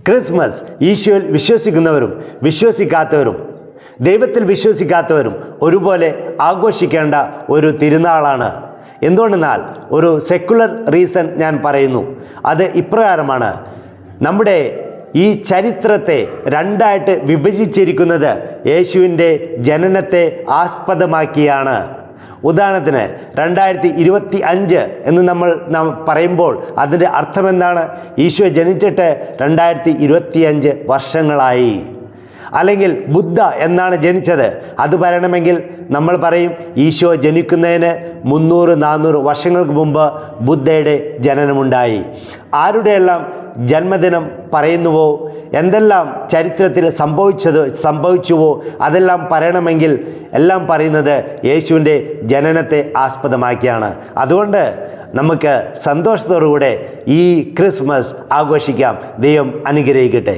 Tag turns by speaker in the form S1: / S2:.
S1: Christmas ഈശോയിൽ വിശ്വസിക്കുന്നവരും വിശ്വസിക്കാത്തവരും ദൈവത്തിൽ വിശ്വസിക്കാത്തവരും ഒരുപോലെ ആഘോഷിക്കേണ്ട ഒരു തിരുനാളാണ്. എന്തുകൊണ്ടെന്നാൽ ഒരു സെക്കുലർ റീസൺ ഞാൻ പറയുന്നു. അത് ഇപ്രകാരമാണ്. നമ്മുടെ ഈ ചരിത്രത്തെ രണ്ടായിട്ട് വിഭജിച്ചിരിക്കുന്നത് യേശുവിൻ്റെ ജനനത്തെ ആസ്പദമാക്കിയാണ്. ഉദാഹരണത്തിന് 2025 എന്ന് നാം പറയുമ്പോൾ അതിൻ്റെ അർത്ഥം എന്താണ്? ഈശോ ജനിച്ചിട്ട് 2025 വർഷങ്ങളായി. അല്ലെങ്കിൽ ബുദ്ധ എന്നാണ് ജനിച്ചത്, അത് പറയണമെങ്കിൽ നമ്മൾ പറയും ഈശോ ജനിക്കുന്നതിന് 300-400 വർഷങ്ങൾക്ക് മുമ്പ് ബുദ്ധയുടെ ജനനമുണ്ടായി. ആരുടെയെല്ലാം ജന്മദിനം പറയുന്നുവോ, എന്തെല്ലാം ചരിത്രത്തിൽ സംഭവിച്ചുവോ അതെല്ലാം പറയണമെങ്കിൽ എല്ലാം പറയുന്നത് യേശുവിൻ്റെ ജനനത്തെ ആസ്പദമാക്കിയാണ്. അതുകൊണ്ട് നമുക്ക് സന്തോഷത്തോടുകൂടെ ഈ ക്രിസ്മസ് ആഘോഷിക്കാം. ദൈവം അനുഗ്രഹിക്കട്ടെ.